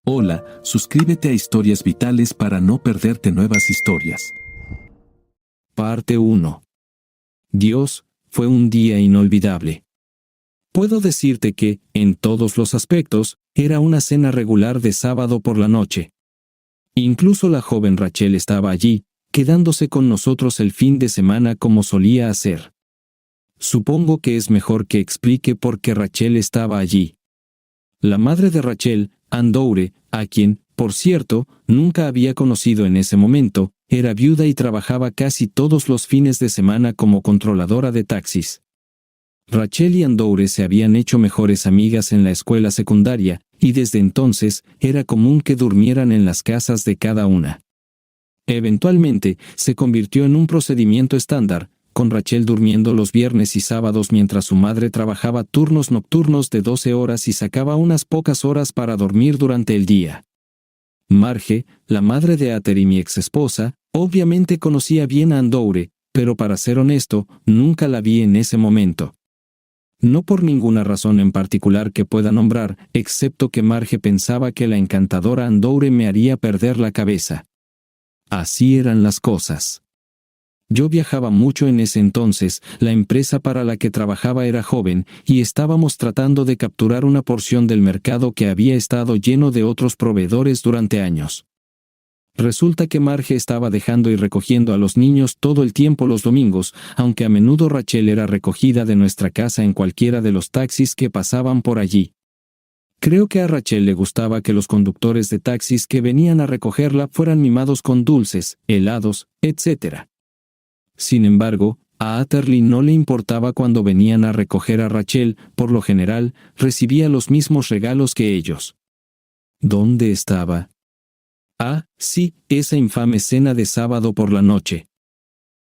Hola, suscríbete a Historias Vitales para no perderte nuevas historias. Parte 1. Dios, fue un día inolvidable. Puedo decirte que, en todos los aspectos, era una cena regular de sábado por la noche. Incluso la joven Rachel estaba allí, quedándose con nosotros el fin de semana como solía hacer. Supongo que es mejor que explique por qué Rachel estaba allí. La madre de Rachel, Andoure, a quien, por cierto, nunca había conocido en ese momento, era viuda y trabajaba casi todos los fines de semana como controladora de taxis. Rachel y Andoure se habían hecho mejores amigas en la escuela secundaria, y desde entonces era común que durmieran en las casas de cada una. Eventualmente, se convirtió en un procedimiento estándar, con Rachel durmiendo los viernes y sábados mientras su madre trabajaba turnos nocturnos de 12 horas y sacaba unas pocas horas para dormir durante el día. Marge, la madre de Ater y mi exesposa, obviamente conocía bien a Andoure, pero para ser honesto, nunca la vi en ese momento. No por ninguna razón en particular que pueda nombrar, excepto que Marge pensaba que la encantadora Andoure me haría perder la cabeza. Así eran las cosas. Yo viajaba mucho en ese entonces, la empresa para la que trabajaba era joven, y estábamos tratando de capturar una porción del mercado que había estado lleno de otros proveedores durante años. Resulta que Marge estaba dejando y recogiendo a los niños todo el tiempo los domingos, aunque a menudo Rachel era recogida de nuestra casa en cualquiera de los taxis que pasaban por allí. Creo que a Rachel le gustaba que los conductores de taxis que venían a recogerla fueran mimados con dulces, helados, etc. Sin embargo, a Atterley no le importaba cuando venían a recoger a Rachel, por lo general, recibía los mismos regalos que ellos. ¿Dónde estaba? Ah, sí, esa infame cena de sábado por la noche.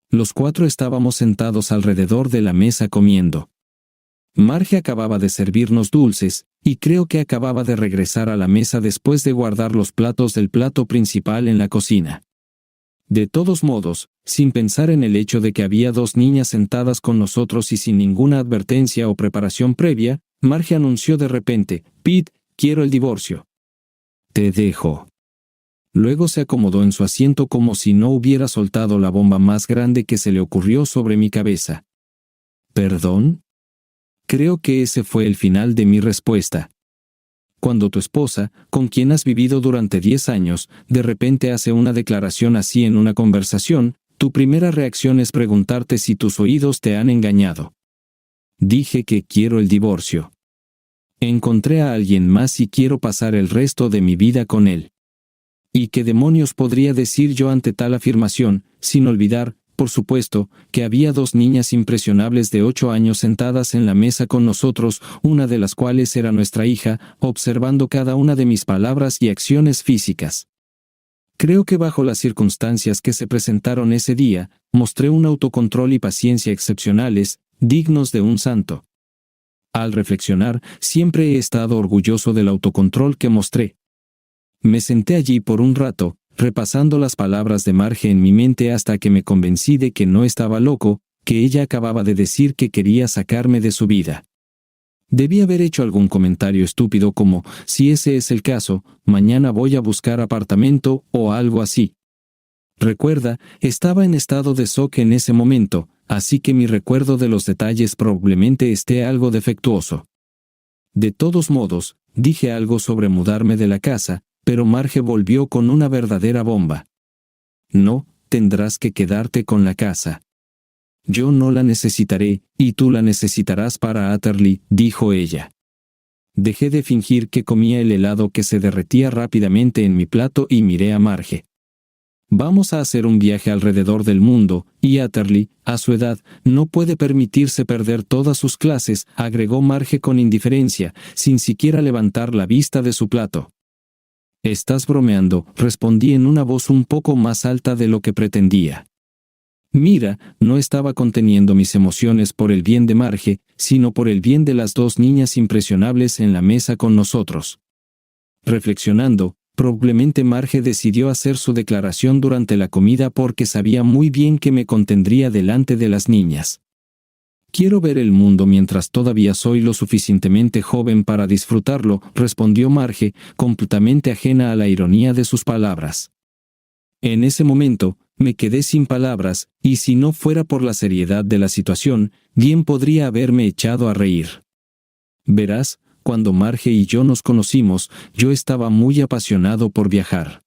Los cuatro estábamos sentados alrededor de la mesa comiendo. Marge acababa de servirnos dulces, y creo que acababa de regresar a la mesa después de guardar los platos del plato principal en la cocina. De todos modos, sin pensar en el hecho de que había dos niñas sentadas con nosotros y sin ninguna advertencia o preparación previa, Marge anunció de repente: «Pete, quiero el divorcio». «Te dejo». Luego se acomodó en su asiento como si no hubiera soltado la bomba más grande que se le ocurrió sobre mi cabeza. ¿Perdón? Creo que ese fue el final de mi respuesta. Cuando tu esposa, con quien has vivido durante 10 años, de repente hace una declaración así en una conversación, tu primera reacción es preguntarte si tus oídos te han engañado. Dije que quiero el divorcio. Encontré a alguien más y quiero pasar el resto de mi vida con él. ¿Y qué demonios podría decir yo ante tal afirmación, sin olvidar, por supuesto, que había dos niñas impresionables de 8 años sentadas en la mesa con nosotros, una de las cuales era nuestra hija, observando cada una de mis palabras y acciones físicas? Creo que bajo las circunstancias que se presentaron ese día, mostré un autocontrol y paciencia excepcionales, dignos de un santo. Al reflexionar, siempre he estado orgulloso del autocontrol que mostré. Me senté allí por un rato, repasando las palabras de Marge en mi mente hasta que me convencí de que no estaba loco, que ella acababa de decir que quería sacarme de su vida. Debí haber hecho algún comentario estúpido como: si ese es el caso, mañana voy a buscar apartamento, o algo así. Recuerda, estaba en estado de shock en ese momento, así que mi recuerdo de los detalles probablemente esté algo defectuoso. De todos modos, dije algo sobre mudarme de la casa, pero Marge volvió con una verdadera bomba. «No, tendrás que quedarte con la casa. Yo no la necesitaré, y tú la necesitarás para Atterley», dijo ella. Dejé de fingir que comía el helado que se derretía rápidamente en mi plato y miré a Marge. «Vamos a hacer un viaje alrededor del mundo, y Atterley, a su edad, no puede permitirse perder todas sus clases», agregó Marge con indiferencia, sin siquiera levantar la vista de su plato. «Estás bromeando», respondí en una voz un poco más alta de lo que pretendía. Mira, no estaba conteniendo mis emociones por el bien de Marge, sino por el bien de las dos niñas impresionables en la mesa con nosotros. Reflexionando, probablemente Marge decidió hacer su declaración durante la comida porque sabía muy bien que me contendría delante de las niñas. Quiero ver el mundo mientras todavía soy lo suficientemente joven para disfrutarlo, respondió Marge, completamente ajena a la ironía de sus palabras. En ese momento, me quedé sin palabras, y si no fuera por la seriedad de la situación, bien podría haberme echado a reír. Verás, cuando Marge y yo nos conocimos, yo estaba muy apasionado por viajar.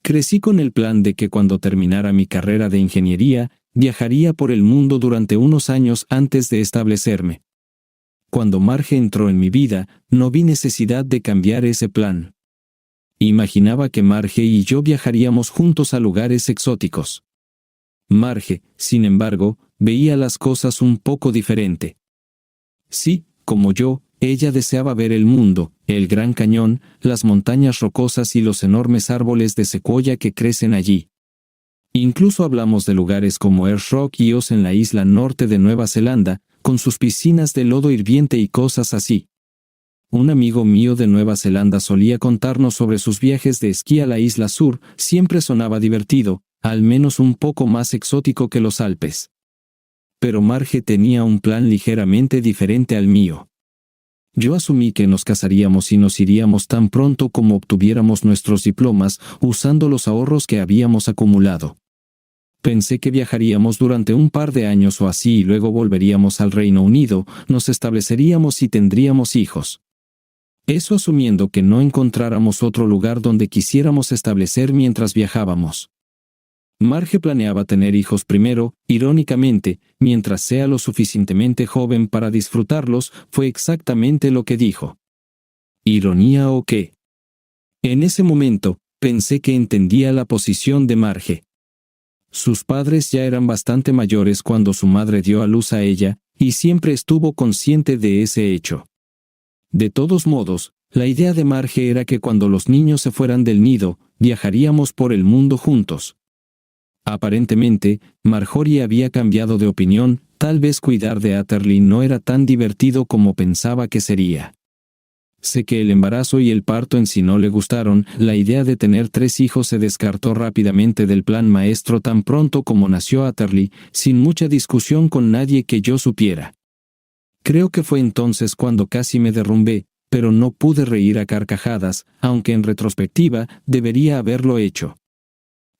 Crecí con el plan de que cuando terminara mi carrera de ingeniería, viajaría por el mundo durante unos años antes de establecerme. Cuando Marge entró en mi vida, no vi necesidad de cambiar ese plan. Imaginaba que Marge y yo viajaríamos juntos a lugares exóticos. Marge, sin embargo, veía las cosas un poco diferente. Sí, como yo, ella deseaba ver el mundo, el Gran Cañón, las montañas rocosas y los enormes árboles de secuoya que crecen allí. Incluso hablamos de lugares como Ayers Rock y Oz en la isla norte de Nueva Zelanda, con sus piscinas de lodo hirviente y cosas así. Un amigo mío de Nueva Zelanda solía contarnos sobre sus viajes de esquí a la isla sur, siempre sonaba divertido, al menos un poco más exótico que los Alpes. Pero Marge tenía un plan ligeramente diferente al mío. Yo asumí que nos casaríamos y nos iríamos tan pronto como obtuviéramos nuestros diplomas, usando los ahorros que habíamos acumulado. Pensé que viajaríamos durante un par de años o así y luego volveríamos al Reino Unido, nos estableceríamos y tendríamos hijos. Eso asumiendo que no encontráramos otro lugar donde quisiéramos establecer mientras viajábamos. Marge planeaba tener hijos primero, irónicamente, mientras sea lo suficientemente joven para disfrutarlos, fue exactamente lo que dijo. ¿Ironía o qué? En ese momento, pensé que entendía la posición de Marge. Sus padres ya eran bastante mayores cuando su madre dio a luz a ella, y siempre estuvo consciente de ese hecho. De todos modos, la idea de Marge era que cuando los niños se fueran del nido, viajaríamos por el mundo juntos. Aparentemente, Marjorie había cambiado de opinión, tal vez cuidar de Atherley no era tan divertido como pensaba que sería. Sé que el embarazo y el parto en sí no le gustaron, la idea de tener 3 hijos se descartó rápidamente del plan maestro tan pronto como nació Atherley, sin mucha discusión con nadie que yo supiera. Creo que fue entonces cuando casi me derrumbé, pero no pude reír a carcajadas, aunque en retrospectiva debería haberlo hecho.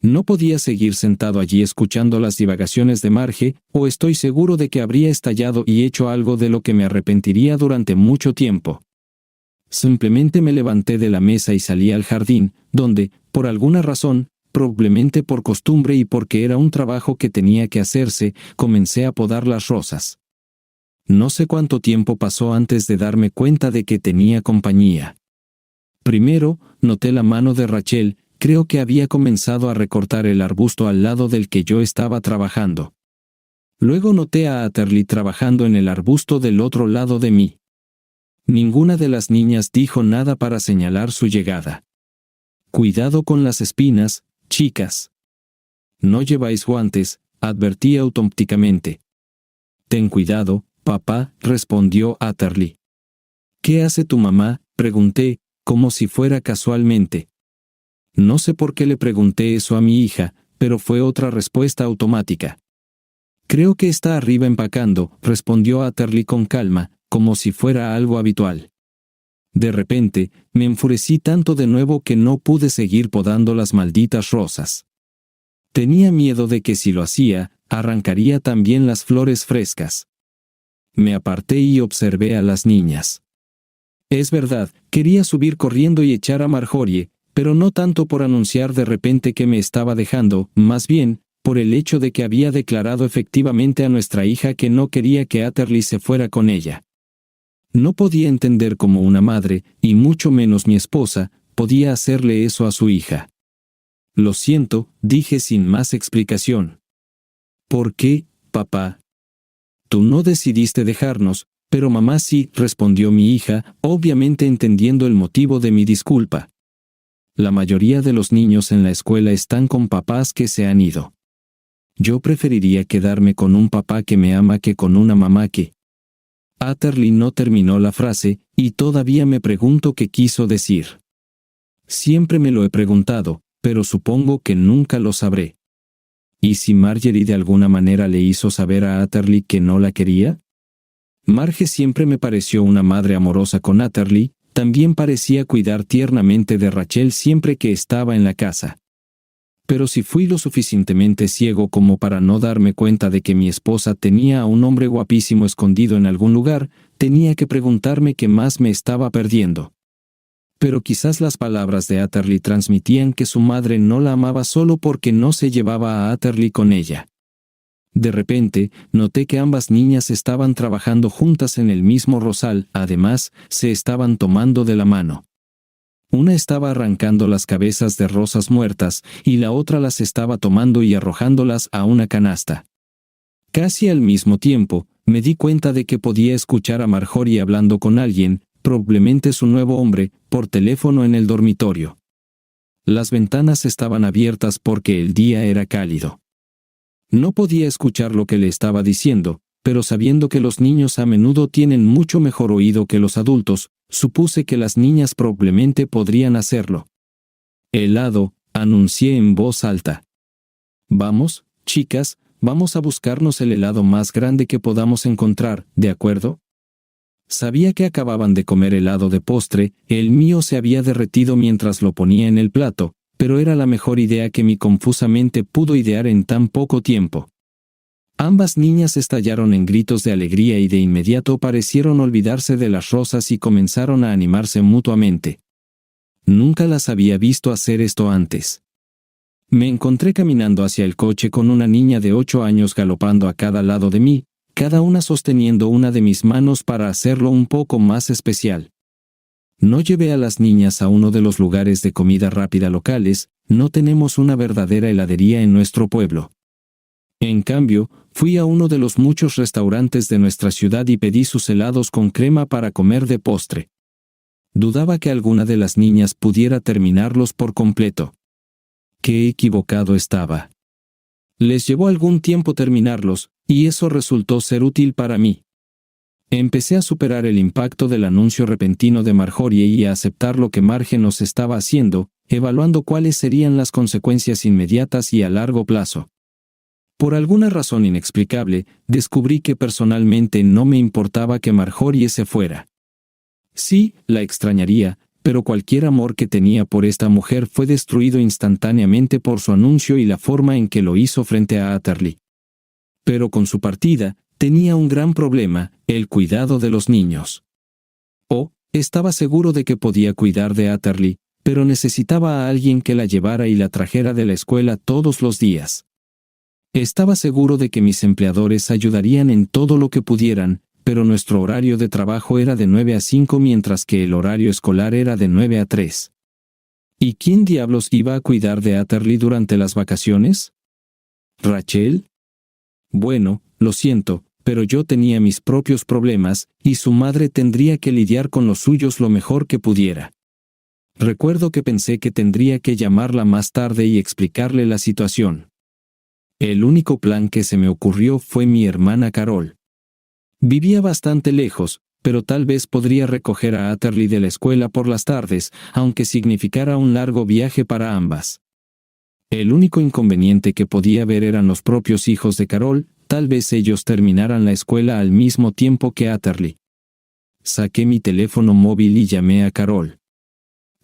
No podía seguir sentado allí escuchando las divagaciones de Marge, o estoy seguro de que habría estallado y hecho algo de lo que me arrepentiría durante mucho tiempo. Simplemente me levanté de la mesa y salí al jardín, donde, por alguna razón, probablemente por costumbre y porque era un trabajo que tenía que hacerse, comencé a podar las rosas. No sé cuánto tiempo pasó antes de darme cuenta de que tenía compañía. Primero, noté la mano de Rachel, creo que había comenzado a recortar el arbusto al lado del que yo estaba trabajando. Luego noté a Atherley trabajando en el arbusto del otro lado de mí. Ninguna de las niñas dijo nada para señalar su llegada. Cuidado con las espinas, chicas. No lleváis guantes, advertí automáticamente. Ten cuidado, papá, respondió Atherley. ¿Qué hace tu mamá?, pregunté, como si fuera casualmente. No sé por qué le pregunté eso a mi hija, pero fue otra respuesta automática. Creo que está arriba empacando, respondió Atherley con calma, como si fuera algo habitual. De repente, me enfurecí tanto de nuevo que no pude seguir podando las malditas rosas. Tenía miedo de que si lo hacía, arrancaría también las flores frescas. Me aparté y observé a las niñas. Es verdad, quería subir corriendo y echar a Marjorie, pero no tanto por anunciar de repente que me estaba dejando, más bien, por el hecho de que había declarado efectivamente a nuestra hija que no quería que Atherley se fuera con ella. No podía entender cómo una madre, y mucho menos mi esposa, podía hacerle eso a su hija. Lo siento, dije sin más explicación. ¿Por qué, papá? Tú no decidiste dejarnos, pero mamá sí, respondió mi hija, obviamente entendiendo el motivo de mi disculpa. La mayoría de los niños en la escuela están con papás que se han ido. Yo preferiría quedarme con un papá que me ama que con una mamá que... Atherley no terminó la frase, y todavía me pregunto qué quiso decir. Siempre me lo he preguntado, pero supongo que nunca lo sabré. ¿Y si Marjorie de alguna manera le hizo saber a Atherley que no la quería? Marge siempre me pareció una madre amorosa con Atherley, también parecía cuidar tiernamente de Rachel siempre que estaba en la casa. Pero si fui lo suficientemente ciego como para no darme cuenta de que mi esposa tenía a un hombre guapísimo escondido en algún lugar, tenía que preguntarme qué más me estaba perdiendo. Pero quizás las palabras de Atherley transmitían que su madre no la amaba solo porque no se llevaba a Atherley con ella. De repente, noté que ambas niñas estaban trabajando juntas en el mismo rosal, además, se estaban tomando de la mano. Una estaba arrancando las cabezas de rosas muertas, y la otra las estaba tomando y arrojándolas a una canasta. Casi al mismo tiempo, me di cuenta de que podía escuchar a Marjorie hablando con alguien, probablemente su nuevo hombre, por teléfono en el dormitorio. Las ventanas estaban abiertas porque el día era cálido. No podía escuchar lo que le estaba diciendo, pero sabiendo que los niños a menudo tienen mucho mejor oído que los adultos, supuse que las niñas probablemente podrían hacerlo. «Helado», anuncié en voz alta. «Vamos, chicas, vamos a buscarnos el helado más grande que podamos encontrar, ¿de acuerdo?» Sabía que acababan de comer helado de postre, el mío se había derretido mientras lo ponía en el plato, pero era la mejor idea que mi confusa mente pudo idear en tan poco tiempo. Ambas niñas estallaron en gritos de alegría y de inmediato parecieron olvidarse de las rosas y comenzaron a animarse mutuamente. Nunca las había visto hacer esto antes. Me encontré caminando hacia el coche con una niña de 8 años galopando a cada lado de mí, cada una sosteniendo una de mis manos para hacerlo un poco más especial. No llevé a las niñas a uno de los lugares de comida rápida locales, no tenemos una verdadera heladería en nuestro pueblo. En cambio, fui a uno de los muchos restaurantes de nuestra ciudad y pedí sus helados con crema para comer de postre. Dudaba que alguna de las niñas pudiera terminarlos por completo. Qué equivocado estaba. Les llevó algún tiempo terminarlos, y eso resultó ser útil para mí. Empecé a superar el impacto del anuncio repentino de Marjorie y a aceptar lo que Marge nos estaba haciendo, evaluando cuáles serían las consecuencias inmediatas y a largo plazo. Por alguna razón inexplicable, descubrí que personalmente no me importaba que Marjorie se fuera. Sí, la extrañaría, pero cualquier amor que tenía por esta mujer fue destruido instantáneamente por su anuncio y la forma en que lo hizo frente a Atherley. Pero con su partida, tenía un gran problema, el cuidado de los niños. Estaba seguro de que podía cuidar de Atherley, pero necesitaba a alguien que la llevara y la trajera de la escuela todos los días. Estaba seguro de que mis empleadores ayudarían en todo lo que pudieran, pero nuestro horario de trabajo era de 9 a 5 mientras que el horario escolar era de 9 a 3. ¿Y quién diablos iba a cuidar de Atherley durante las vacaciones? ¿Rachel? Bueno, lo siento, pero yo tenía mis propios problemas, y su madre tendría que lidiar con los suyos lo mejor que pudiera. Recuerdo que pensé que tendría que llamarla más tarde y explicarle la situación. El único plan que se me ocurrió fue mi hermana Carol. Vivía bastante lejos, pero tal vez podría recoger a Atherley de la escuela por las tardes, aunque significara un largo viaje para ambas. El único inconveniente que podía ver eran los propios hijos de Carol, tal vez ellos terminaran la escuela al mismo tiempo que Atherley. Saqué mi teléfono móvil y llamé a Carol.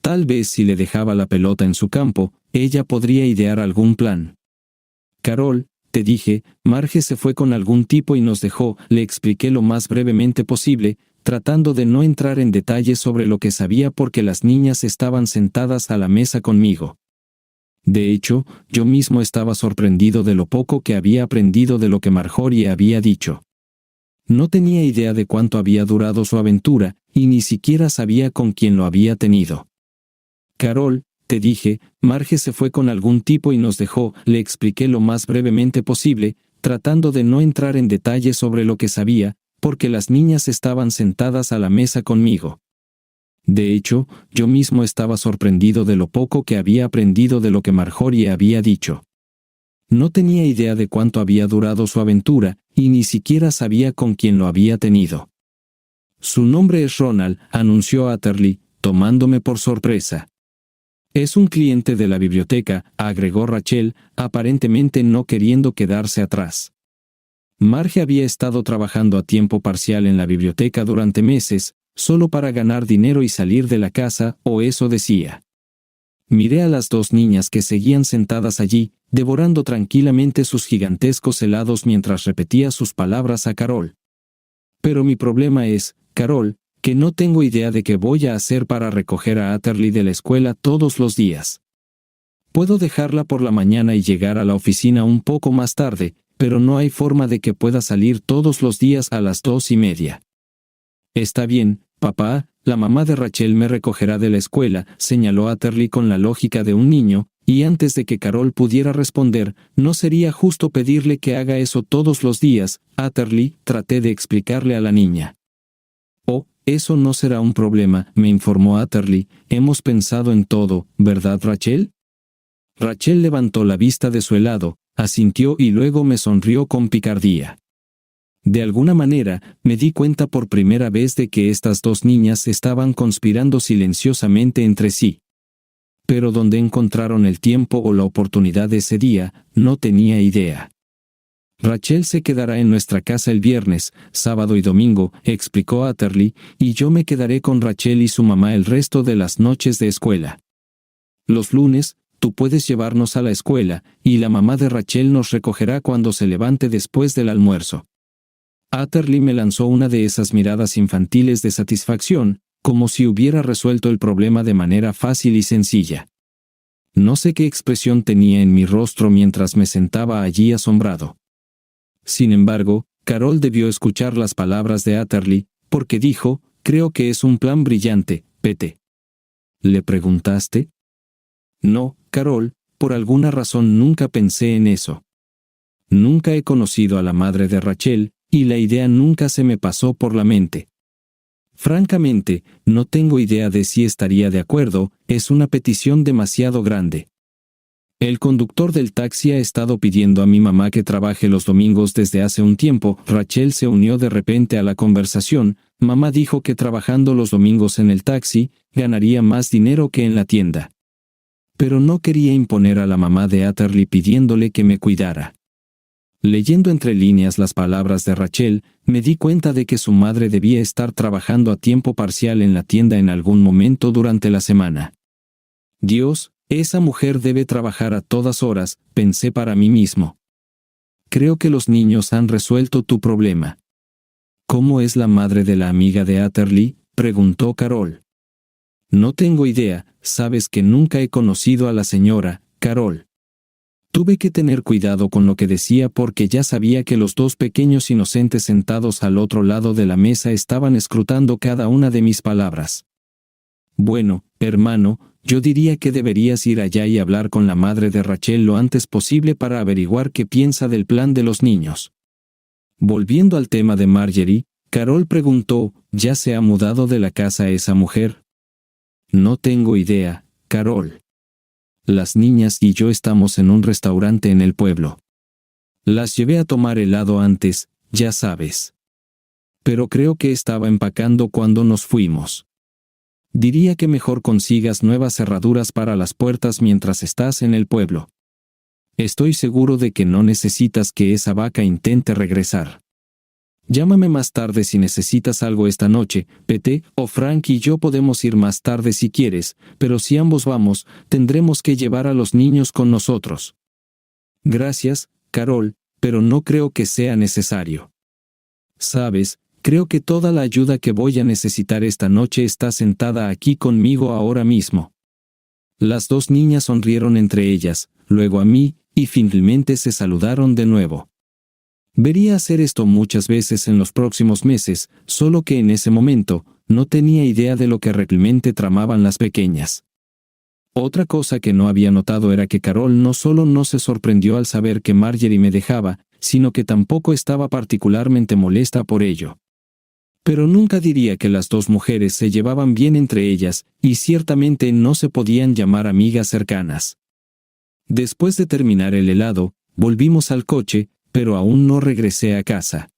Tal vez si le dejaba la pelota en su campo, ella podría idear algún plan. Carol, te dije, Marge se fue con algún tipo y nos dejó, le expliqué lo más brevemente posible, tratando de no entrar en detalles sobre lo que sabía porque las niñas estaban sentadas a la mesa conmigo. De hecho, yo mismo estaba sorprendido de lo poco que había aprendido de lo que Marjorie había dicho. No tenía idea de cuánto había durado su aventura, y ni siquiera sabía con quién lo había tenido. Carol, te dije, Marge se fue con algún tipo y nos dejó, le expliqué lo más brevemente posible, tratando de no entrar en detalles sobre lo que sabía, porque las niñas estaban sentadas a la mesa conmigo. De hecho, yo mismo estaba sorprendido de lo poco que había aprendido de lo que Marjorie había dicho. No tenía idea de cuánto había durado su aventura, y ni siquiera sabía con quién lo había tenido. Su nombre es Ronald, anunció Atherley, tomándome por sorpresa. Es un cliente de la biblioteca, agregó Rachel, aparentemente no queriendo quedarse atrás. Marge había estado trabajando a tiempo parcial en la biblioteca durante meses, solo para ganar dinero y salir de la casa, o eso decía. Miré a las dos niñas que seguían sentadas allí, devorando tranquilamente sus gigantescos helados mientras repetía sus palabras a Carol. Pero mi problema es, Carol, que no tengo idea de qué voy a hacer para recoger a Atherley de la escuela todos los días. Puedo dejarla por la mañana y llegar a la oficina un poco más tarde, pero no hay forma de que pueda salir todos los días a las 2:30. Está bien, papá, la mamá de Rachel me recogerá de la escuela, señaló Atherley con la lógica de un niño, y antes de que Carol pudiera responder, no sería justo pedirle que haga eso todos los días, Atherley, traté de explicarle a la niña. Oh, eso no será un problema, me informó Atherley, hemos pensado en todo, ¿verdad, Rachel? Rachel levantó la vista de su helado, asintió y luego me sonrió con picardía. De alguna manera, me di cuenta por primera vez de que estas dos niñas estaban conspirando silenciosamente entre sí. Pero dónde encontraron el tiempo o la oportunidad ese día, no tenía idea. Rachel se quedará en nuestra casa el viernes, sábado y domingo, explicó Atherley, y yo me quedaré con Rachel y su mamá el resto de las noches de escuela. Los lunes, tú puedes llevarnos a la escuela, y la mamá de Rachel nos recogerá cuando se levante después del almuerzo. Atherley me lanzó una de esas miradas infantiles de satisfacción, como si hubiera resuelto el problema de manera fácil y sencilla. No sé qué expresión tenía en mi rostro mientras me sentaba allí asombrado. Sin embargo, Carol debió escuchar las palabras de Atherley, porque dijo, creo que es un plan brillante, Pete. ¿Le preguntaste? No, Carol, por alguna razón nunca pensé en eso. Nunca he conocido a la madre de Rachel, y la idea nunca se me pasó por la mente. Francamente, no tengo idea de si estaría de acuerdo, es una petición demasiado grande. El conductor del taxi ha estado pidiendo a mi mamá que trabaje los domingos desde hace un tiempo. Rachel se unió de repente a la conversación. Mamá dijo que trabajando los domingos en el taxi, ganaría más dinero que en la tienda. Pero no quería imponer a la mamá de Atherley pidiéndole que me cuidara. Leyendo entre líneas las palabras de Rachel, me di cuenta de que su madre debía estar trabajando a tiempo parcial en la tienda en algún momento durante la semana. Dios, esa mujer debe trabajar a todas horas, pensé para mí mismo. Creo que los niños han resuelto tu problema. ¿Cómo es la madre de la amiga de Atherley?, preguntó Carol. No tengo idea, sabes que nunca he conocido a la señora, Carol. Tuve que tener cuidado con lo que decía porque ya sabía que los dos pequeños inocentes sentados al otro lado de la mesa estaban escrutando cada una de mis palabras. Bueno, hermano, yo diría que deberías ir allá y hablar con la madre de Rachel lo antes posible para averiguar qué piensa del plan de los niños. Volviendo al tema de Marjorie, Carol preguntó, ¿ya se ha mudado de la casa esa mujer? No tengo idea, Carol. Las niñas y yo estamos en un restaurante en el pueblo. Las llevé a tomar helado antes, ya sabes. Pero creo que estaba empacando cuando nos fuimos. Diría que mejor consigas nuevas cerraduras para las puertas mientras estás en el pueblo. Estoy seguro de que no necesitas que esa vaca intente regresar. Llámame más tarde si necesitas algo esta noche, Pete, o Frank y yo podemos ir más tarde si quieres, pero si ambos vamos, tendremos que llevar a los niños con nosotros. Gracias, Carol, pero no creo que sea necesario. Sabes, creo que toda la ayuda que voy a necesitar esta noche está sentada aquí conmigo ahora mismo. Las dos niñas sonrieron entre ellas, luego a mí, y finalmente se saludaron de nuevo. Vería hacer esto muchas veces en los próximos meses, solo que en ese momento, no tenía idea de lo que realmente tramaban las pequeñas. Otra cosa que no había notado era que Carol no solo no se sorprendió al saber que Marjorie me dejaba, sino que tampoco estaba particularmente molesta por ello. Pero nunca diría que las dos mujeres se llevaban bien entre ellas, y ciertamente no se podían llamar amigas cercanas. Después de terminar el helado, volvimos al coche, pero aún no regresé a casa.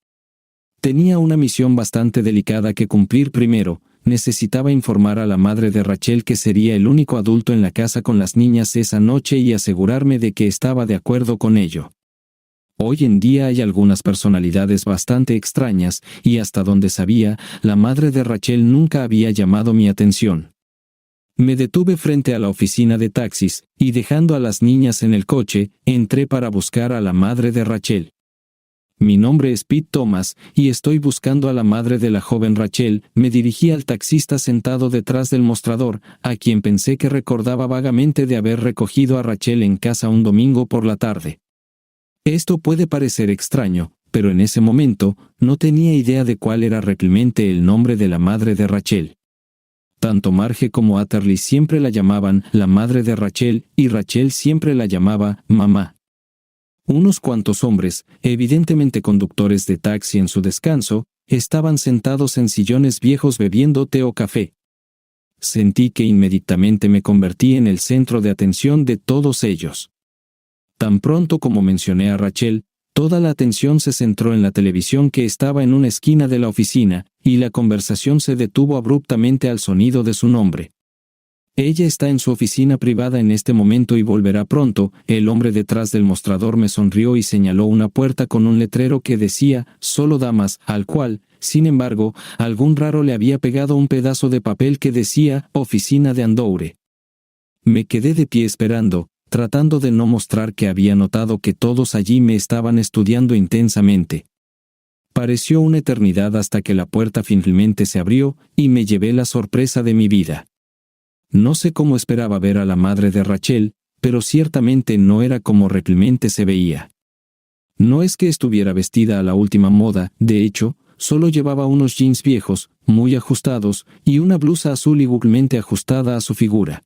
Tenía una misión bastante delicada que cumplir primero. Necesitaba informar a la madre de Rachel que sería el único adulto en la casa con las niñas esa noche y asegurarme de que estaba de acuerdo con ello. Hoy en día hay algunas personalidades bastante extrañas, y hasta donde sabía, la madre de Rachel nunca había llamado mi atención. Me detuve frente a la oficina de taxis, y dejando a las niñas en el coche, entré para buscar a la madre de Rachel. Mi nombre es Pete Thomas, y estoy buscando a la madre de la joven Rachel. Me dirigí al taxista sentado detrás del mostrador, a quien pensé que recordaba vagamente de haber recogido a Rachel en casa un domingo por la tarde. Esto puede parecer extraño, pero en ese momento, no tenía idea de cuál era realmente el nombre de la madre de Rachel. Tanto Marge como Atterley siempre la llamaban la madre de Rachel, y Rachel siempre la llamaba mamá. Unos cuantos hombres, evidentemente conductores de taxi en su descanso, estaban sentados en sillones viejos bebiendo té o café. Sentí que inmediatamente me convertí en el centro de atención de todos ellos. Tan pronto como mencioné a Rachel, toda la atención se centró en la televisión que estaba en una esquina de la oficina, y la conversación se detuvo abruptamente al sonido de su nombre. Ella está en su oficina privada en este momento y volverá pronto. El hombre detrás del mostrador me sonrió y señaló una puerta con un letrero que decía, solo damas, al cual, sin embargo, algún raro le había pegado un pedazo de papel que decía, oficina de Andoure. Me quedé de pie esperando, tratando de no mostrar que había notado que todos allí me estaban estudiando intensamente. Pareció una eternidad hasta que la puerta finalmente se abrió, y me llevé la sorpresa de mi vida. No sé cómo esperaba ver a la madre de Rachel, pero ciertamente no era como realmente se veía. No es que estuviera vestida a la última moda, de hecho, solo llevaba unos jeans viejos, muy ajustados, y una blusa azul igualmente ajustada a su figura.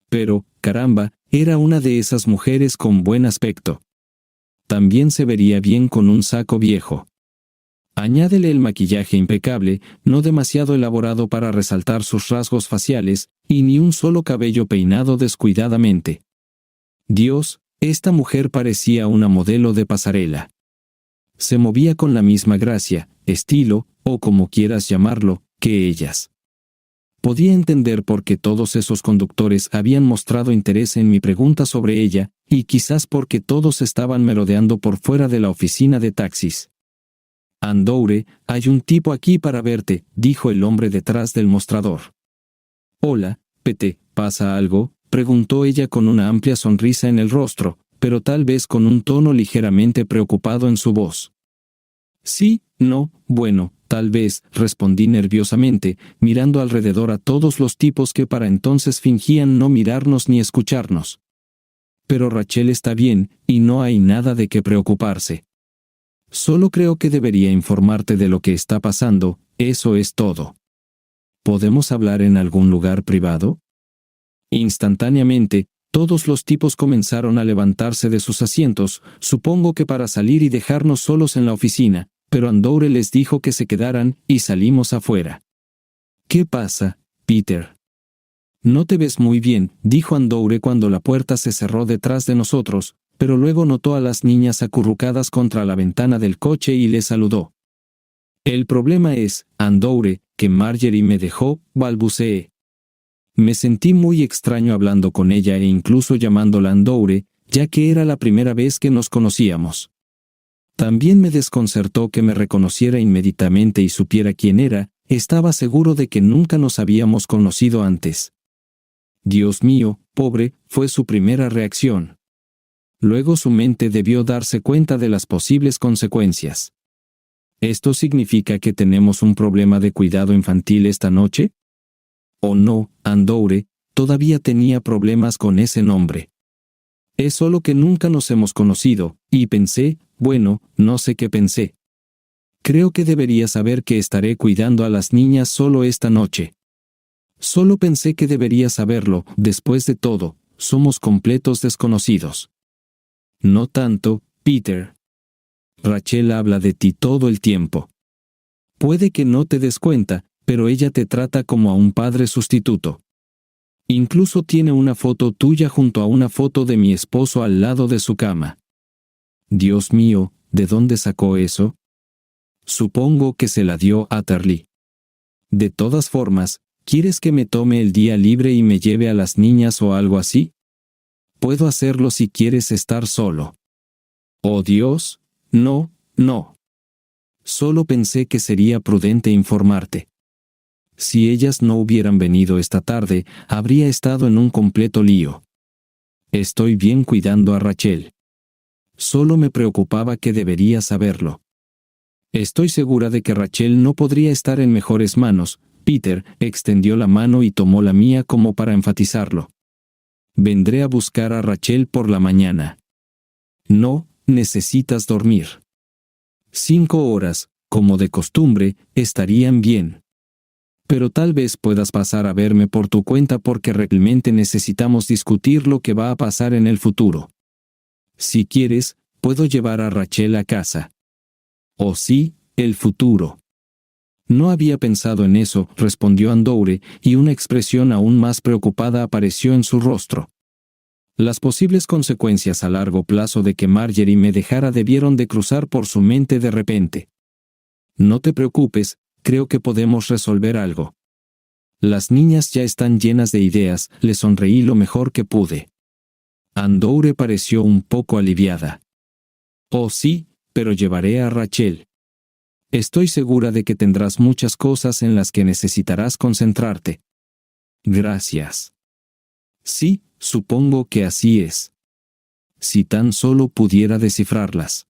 Pero, caramba, era una de esas mujeres con buen aspecto. También se vería bien con un saco viejo. Añádele el maquillaje impecable, no demasiado elaborado para resaltar sus rasgos faciales, y ni un solo cabello peinado descuidadamente. Dios, esta mujer parecía una modelo de pasarela. Se movía con la misma gracia, estilo, o como quieras llamarlo, que ellas. Podía entender por qué todos esos conductores habían mostrado interés en mi pregunta sobre ella, y quizás porque todos estaban merodeando por fuera de la oficina de taxis. Andoure, hay un tipo aquí para verte, dijo el hombre detrás del mostrador. Hola, Pete, ¿pasa algo?, preguntó ella con una amplia sonrisa en el rostro, pero tal vez con un tono ligeramente preocupado en su voz. Sí, no, bueno, tal vez, respondí nerviosamente, mirando alrededor a todos los tipos que para entonces fingían no mirarnos ni escucharnos. Pero Rachel está bien, y no hay nada de qué preocuparse. Solo creo que debería informarte de lo que está pasando, eso es todo. ¿Podemos hablar en algún lugar privado? Instantáneamente, todos los tipos comenzaron a levantarse de sus asientos, supongo que para salir y dejarnos solos en la oficina, pero Andoure les dijo que se quedaran, y salimos afuera. ¿Qué pasa, Peter? No te ves muy bien, dijo Andoure cuando la puerta se cerró detrás de nosotros, pero luego notó a las niñas acurrucadas contra la ventana del coche y les saludó. El problema es, Andoure, que Marjorie me dejó, balbuceé. Me sentí muy extraño hablando con ella e incluso llamándola Andoure, ya que era la primera vez que nos conocíamos. También me desconcertó que me reconociera inmediatamente y supiera quién era. Estaba seguro de que nunca nos habíamos conocido antes. Dios mío, pobre, fue su primera reacción. Luego su mente debió darse cuenta de las posibles consecuencias. ¿Esto significa que tenemos un problema de cuidado infantil esta noche? ¿O no, Andoure, todavía tenía problemas con ese nombre? Es solo que nunca nos hemos conocido, y pensé, bueno, no sé qué pensé. Creo que debería saber que estaré cuidando a las niñas solo esta noche. Solo pensé que debería saberlo, después de todo, somos completos desconocidos. No tanto, Peter. Rachel habla de ti todo el tiempo. Puede que no te des cuenta, pero ella te trata como a un padre sustituto. Incluso tiene una foto tuya junto a una foto de mi esposo al lado de su cama. Dios mío, ¿de dónde sacó eso? Supongo que se la dio a Atterley. De todas formas, ¿quieres que me tome el día libre y me lleve a las niñas o algo así? Puedo hacerlo si quieres estar solo. Oh Dios, no, no. Solo pensé que sería prudente informarte. Si ellas no hubieran venido esta tarde, habría estado en un completo lío. Estoy bien cuidando a Rachel. Solo me preocupaba que debería saberlo. Estoy segura de que Rachel no podría estar en mejores manos. Peter extendió la mano y tomó la mía como para enfatizarlo. Vendré a buscar a Rachel por la mañana. No, necesitas dormir. 5 horas, como de costumbre, estarían bien. Pero tal vez puedas pasar a verme por tu cuenta porque realmente necesitamos discutir lo que va a pasar en el futuro. Si quieres, puedo llevar a Rachel a casa. Oh sí, el futuro. No había pensado en eso, respondió Andoure, y una expresión aún más preocupada apareció en su rostro. Las posibles consecuencias a largo plazo de que Marjorie me dejara debieron de cruzar por su mente de repente. No te preocupes, creo que podemos resolver algo. Las niñas ya están llenas de ideas, le sonreí lo mejor que pude. Andoure pareció un poco aliviada. Oh sí, pero llevaré a Rachel. Estoy segura de que tendrás muchas cosas en las que necesitarás concentrarte. Gracias. Sí, supongo que así es. Si tan solo pudiera descifrarlas.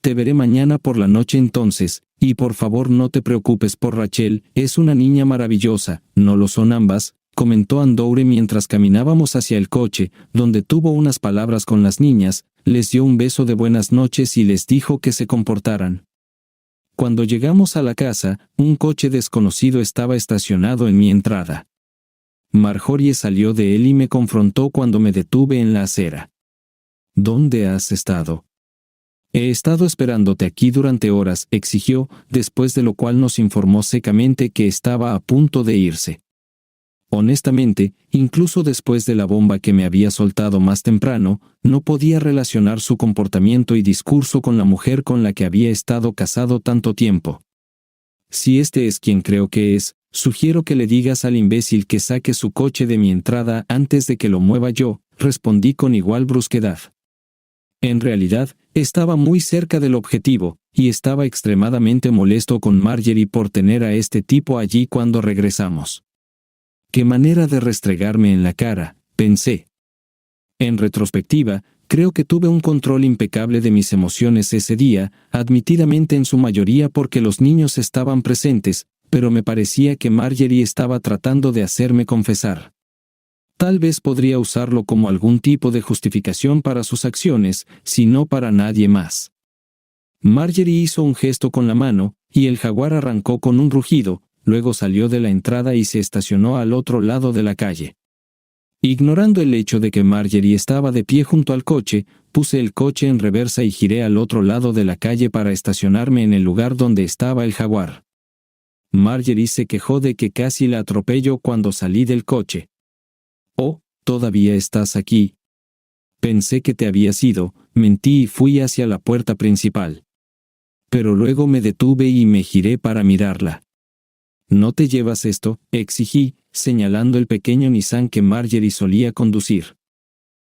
Te veré mañana por la noche entonces, y por favor no te preocupes por Rachel, es una niña maravillosa, no lo son ambas, comentó Andoure mientras caminábamos hacia el coche, donde tuvo unas palabras con las niñas, les dio un beso de buenas noches y les dijo que se comportaran. Cuando llegamos a la casa, un coche desconocido estaba estacionado en mi entrada. Marjorie salió de él y me confrontó cuando me detuve en la acera. ¿Dónde has estado? He estado esperándote aquí durante horas, exigió, después de lo cual nos informó secamente que estaba a punto de irse. Honestamente, incluso después de la bomba que me había soltado más temprano, no podía relacionar su comportamiento y discurso con la mujer con la que había estado casado tanto tiempo. Si este es quien creo que es, sugiero que le digas al imbécil que saque su coche de mi entrada antes de que lo mueva yo, respondí con igual brusquedad. En realidad, estaba muy cerca del objetivo, y estaba extremadamente molesto con Marjorie por tener a este tipo allí cuando regresamos. Qué manera de restregarme en la cara, pensé. En retrospectiva, creo que tuve un control impecable de mis emociones ese día, admitidamente en su mayoría porque los niños estaban presentes, pero me parecía que Marjorie estaba tratando de hacerme confesar. Tal vez podría usarlo como algún tipo de justificación para sus acciones, si no para nadie más. Marjorie hizo un gesto con la mano, y el jaguar arrancó con un rugido, luego salió de la entrada y se estacionó al otro lado de la calle. Ignorando el hecho de que Marjorie estaba de pie junto al coche, puse el coche en reversa y giré al otro lado de la calle para estacionarme en el lugar donde estaba el jaguar. Marjorie se quejó de que casi la atropelló cuando salí del coche. «Oh, ¿todavía estás aquí?» Pensé que te habías ido, mentí y fui hacia la puerta principal. Pero luego me detuve y me giré para mirarla. «¿No te llevas esto?», exigí, señalando el pequeño Nissan que Marjorie solía conducir.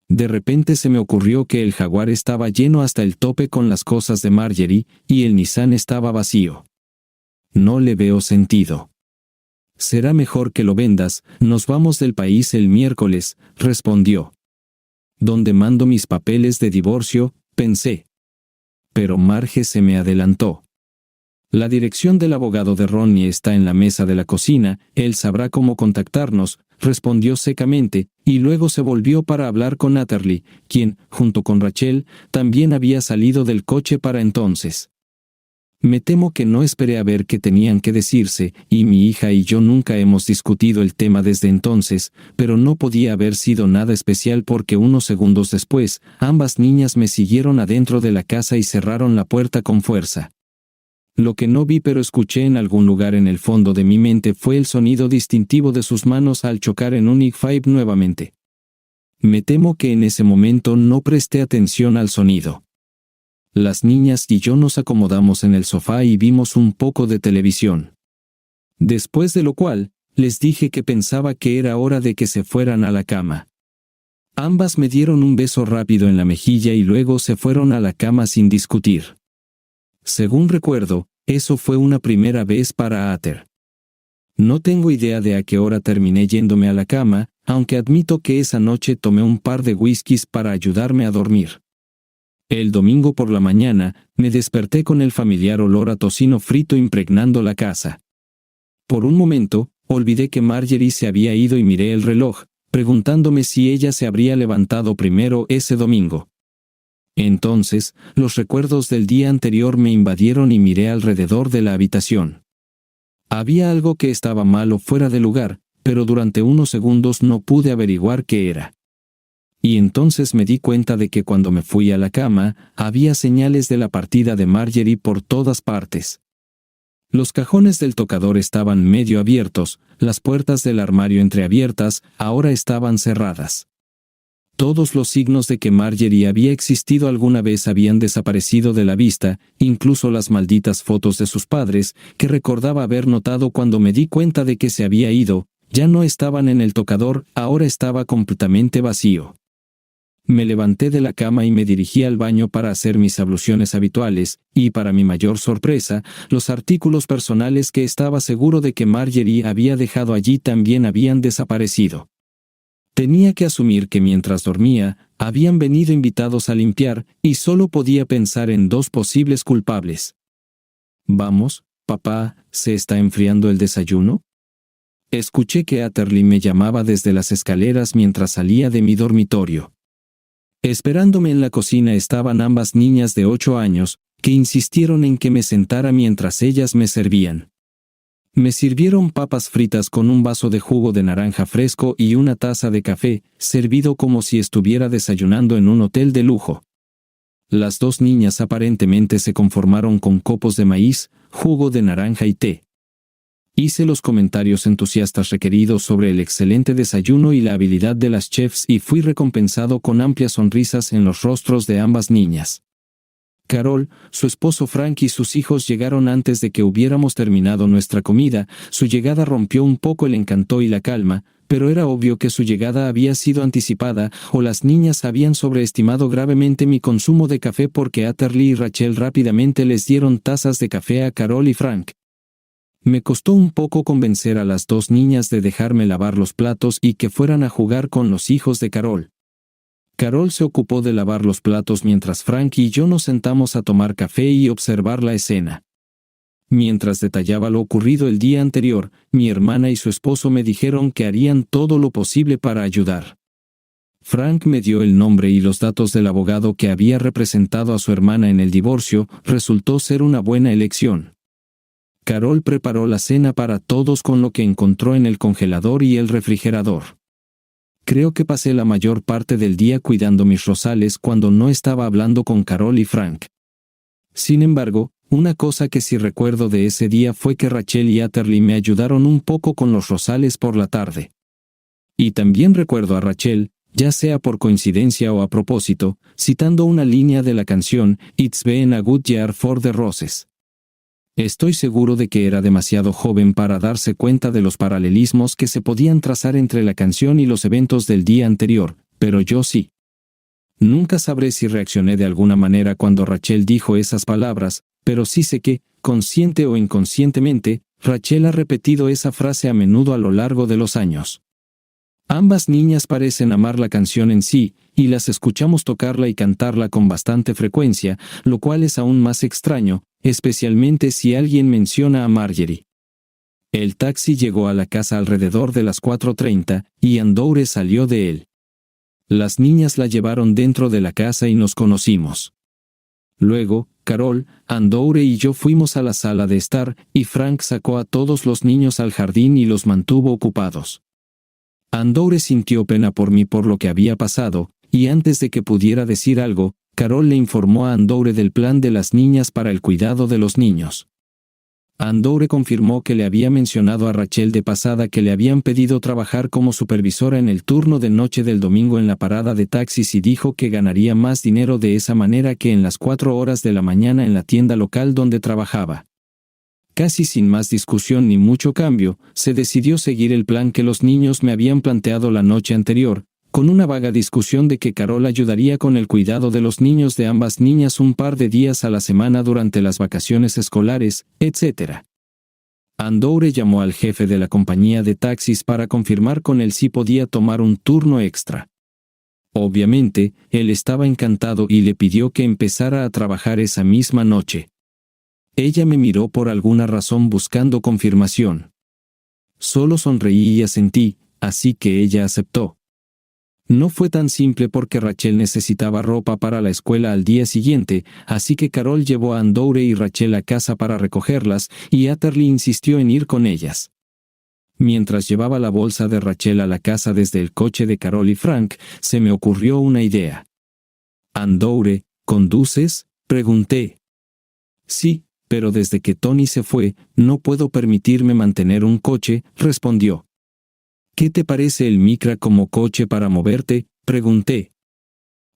De repente se me ocurrió que el jaguar estaba lleno hasta el tope con las cosas de Marjorie, y el Nissan estaba vacío. No le veo sentido. «Será mejor que lo vendas, nos vamos del país el miércoles», respondió. «¿Dónde mando mis papeles de divorcio?», pensé. Pero Marge se me adelantó. «La dirección del abogado de Ronnie está en la mesa de la cocina, él sabrá cómo contactarnos», respondió secamente, y luego se volvió para hablar con Atherley, quien, junto con Rachel, también había salido del coche para entonces. Me temo que no esperé a ver qué tenían que decirse, y mi hija y yo nunca hemos discutido el tema desde entonces, pero no podía haber sido nada especial porque unos segundos después, ambas niñas me siguieron adentro de la casa y cerraron la puerta con fuerza. Lo que no vi pero escuché en algún lugar en el fondo de mi mente fue el sonido distintivo de sus manos al chocar en un IG-5 nuevamente. Me temo que en ese momento no presté atención al sonido. Las niñas y yo nos acomodamos en el sofá y vimos un poco de televisión. Después de lo cual, les dije que pensaba que era hora de que se fueran a la cama. Ambas me dieron un beso rápido en la mejilla y luego se fueron a la cama sin discutir. Según recuerdo, eso fue una primera vez para Ather. No tengo idea de a qué hora terminé yéndome a la cama, aunque admito que esa noche tomé un par de whiskies para ayudarme a dormir. El domingo por la mañana, me desperté con el familiar olor a tocino frito impregnando la casa. Por un momento, olvidé que Marjorie se había ido y miré el reloj, preguntándome si ella se habría levantado primero ese domingo. Entonces, los recuerdos del día anterior me invadieron y miré alrededor de la habitación. Había algo que estaba mal o fuera de lugar, pero durante unos segundos no pude averiguar qué era. Y entonces me di cuenta de que cuando me fui a la cama, había señales de la partida de Marjorie por todas partes. Los cajones del tocador estaban medio abiertos, las puertas del armario entreabiertas, ahora estaban cerradas. Todos los signos de que Marjorie había existido alguna vez habían desaparecido de la vista, incluso las malditas fotos de sus padres, que recordaba haber notado cuando me di cuenta de que se había ido, ya no estaban en el tocador, ahora estaba completamente vacío. Me levanté de la cama y me dirigí al baño para hacer mis abluciones habituales, y para mi mayor sorpresa, los artículos personales que estaba seguro de que Marjorie había dejado allí también habían desaparecido. Tenía que asumir que mientras dormía, habían venido invitados a limpiar, y solo podía pensar en dos posibles culpables. «Vamos, papá, ¿se está enfriando el desayuno?» Escuché que Atherley me llamaba desde las escaleras mientras salía de mi dormitorio. Esperándome en la cocina estaban ambas niñas de 8 años, que insistieron en que me sentara mientras ellas me servían. Me sirvieron papas fritas con un vaso de jugo de naranja fresco y una taza de café, servido como si estuviera desayunando en un hotel de lujo. Las dos niñas aparentemente se conformaron con copos de maíz, jugo de naranja y té. Hice los comentarios entusiastas requeridos sobre el excelente desayuno y la habilidad de las chefs y fui recompensado con amplias sonrisas en los rostros de ambas niñas. Carol, su esposo Frank y sus hijos llegaron antes de que hubiéramos terminado nuestra comida. Su llegada rompió un poco el encanto y la calma, pero era obvio que su llegada había sido anticipada o las niñas habían sobreestimado gravemente mi consumo de café porque Atherley y Rachel rápidamente les dieron tazas de café a Carol y Frank. Me costó un poco convencer a las dos niñas de dejarme lavar los platos y que fueran a jugar con los hijos de Carol. Carol se ocupó de lavar los platos mientras Frank y yo nos sentamos a tomar café y observar la escena. Mientras detallaba lo ocurrido el día anterior, mi hermana y su esposo me dijeron que harían todo lo posible para ayudar. Frank me dio el nombre y los datos del abogado que había representado a su hermana en el divorcio. Resultó ser una buena elección. Carol preparó la cena para todos con lo que encontró en el congelador y el refrigerador. Creo que pasé la mayor parte del día cuidando mis rosales cuando no estaba hablando con Carol y Frank. Sin embargo, una cosa que sí recuerdo de ese día fue que Rachel y Atherley me ayudaron un poco con los rosales por la tarde. Y también recuerdo a Rachel, ya sea por coincidencia o a propósito, citando una línea de la canción It's Been a Good Year for the Roses. Estoy seguro de que era demasiado joven para darse cuenta de los paralelismos que se podían trazar entre la canción y los eventos del día anterior, pero yo sí. Nunca sabré si reaccioné de alguna manera cuando Rachel dijo esas palabras, pero sí sé que, consciente o inconscientemente, Rachel ha repetido esa frase a menudo a lo largo de los años. Ambas niñas parecen amar la canción en sí, y las escuchamos tocarla y cantarla con bastante frecuencia, lo cual es aún más extraño, especialmente si alguien menciona a Marjorie. El taxi llegó a la casa alrededor de las 4:30, y Andoure salió de él. Las niñas la llevaron dentro de la casa y nos conocimos. Luego, Carol, Andoure y yo fuimos a la sala de estar, y Frank sacó a todos los niños al jardín y los mantuvo ocupados. Andoure sintió pena por mí por lo que había pasado, y antes de que pudiera decir algo, Carol le informó a Andoure del plan de las niñas para el cuidado de los niños. Andoure confirmó que le había mencionado a Rachel de pasada que le habían pedido trabajar como supervisora en el turno de noche del domingo en la parada de taxis y dijo que ganaría más dinero de esa manera que en las 4 horas de la mañana en la tienda local donde trabajaba. Casi sin más discusión ni mucho cambio, se decidió seguir el plan que los niños me habían planteado la noche anterior, con una vaga discusión de que Carol ayudaría con el cuidado de los niños de ambas niñas un par de días a la semana durante las vacaciones escolares, etc. Andoure llamó al jefe de la compañía de taxis para confirmar con él si podía tomar un turno extra. Obviamente, él estaba encantado y le pidió que empezara a trabajar esa misma noche. Ella me miró por alguna razón buscando confirmación. Solo sonreí y asentí, así que ella aceptó. No fue tan simple porque Rachel necesitaba ropa para la escuela al día siguiente, así que Carol llevó a Andoure y Rachel a casa para recogerlas, y Atherley insistió en ir con ellas. Mientras llevaba la bolsa de Rachel a la casa desde el coche de Carol y Frank, se me ocurrió una idea. «Andoure, ¿conduces?», pregunté. «Sí, pero desde que Tony se fue, no puedo permitirme mantener un coche», respondió. «¿Qué te parece el Micra como coche para moverte?», pregunté.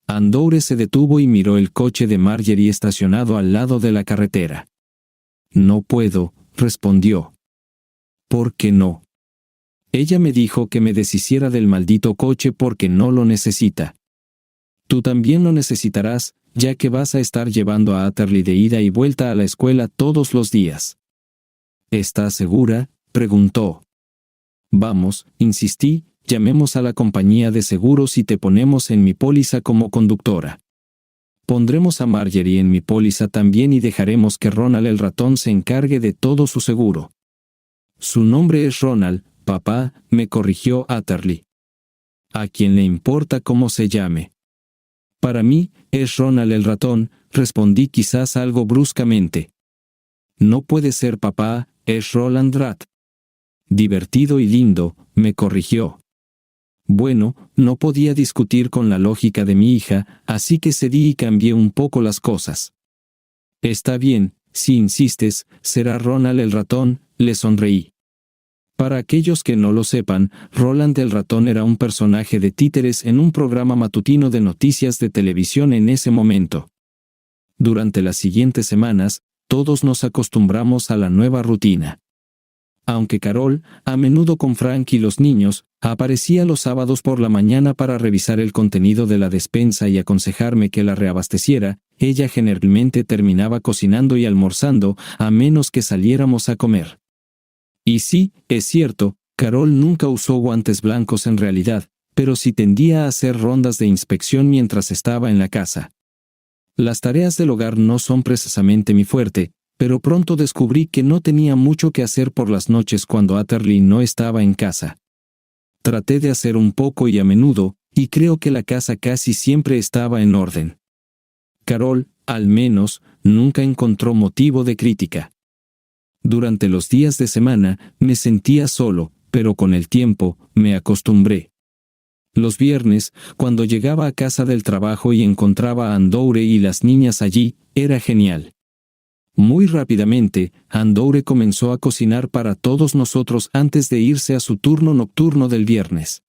Andoure se detuvo y miró el coche de Marjorie estacionado al lado de la carretera. «No puedo», respondió. «¿Por qué no?» Ella me dijo que me deshiciera del maldito coche porque no lo necesita. Tú también lo necesitarás, ya que vas a estar llevando a Atherley de ida y vuelta a la escuela todos los días. ¿Estás segura?, preguntó. Vamos, insistí, llamemos a la compañía de seguros y te ponemos en mi póliza como conductora. Pondremos a Marjorie en mi póliza también y dejaremos que Ronald el ratón se encargue de todo su seguro. Su nombre es Ronald, papá, me corrigió Atherley. ¿A quién le importa cómo se llame? Para mí, es Ronald el ratón, respondí quizás algo bruscamente. No puede ser papá, es Roland Rat. Divertido y lindo, me corrigió. Bueno, no podía discutir con la lógica de mi hija, así que cedí y cambié un poco las cosas. Está bien, si insistes, será Ronald el ratón, le sonreí. Para aquellos que no lo sepan, Roland el ratón era un personaje de títeres en un programa matutino de noticias de televisión en ese momento. Durante las siguientes semanas, todos nos acostumbramos a la nueva rutina. Aunque Carol, a menudo con Frank y los niños, aparecía los sábados por la mañana para revisar el contenido de la despensa y aconsejarme que la reabasteciera, ella generalmente terminaba cocinando y almorzando, a menos que saliéramos a comer. Y sí, es cierto, Carol nunca usó guantes blancos en realidad, pero sí tendía a hacer rondas de inspección mientras estaba en la casa. Las tareas del hogar no son precisamente mi fuerte, pero pronto descubrí que no tenía mucho que hacer por las noches cuando Atherley no estaba en casa. Traté de hacer un poco y a menudo, y creo que la casa casi siempre estaba en orden. Carol, al menos, nunca encontró motivo de crítica. Durante los días de semana, me sentía solo, pero con el tiempo, me acostumbré. Los viernes, cuando llegaba a casa del trabajo y encontraba a Andoure y las niñas allí, era genial. Muy rápidamente, Andoure comenzó a cocinar para todos nosotros antes de irse a su turno nocturno del viernes.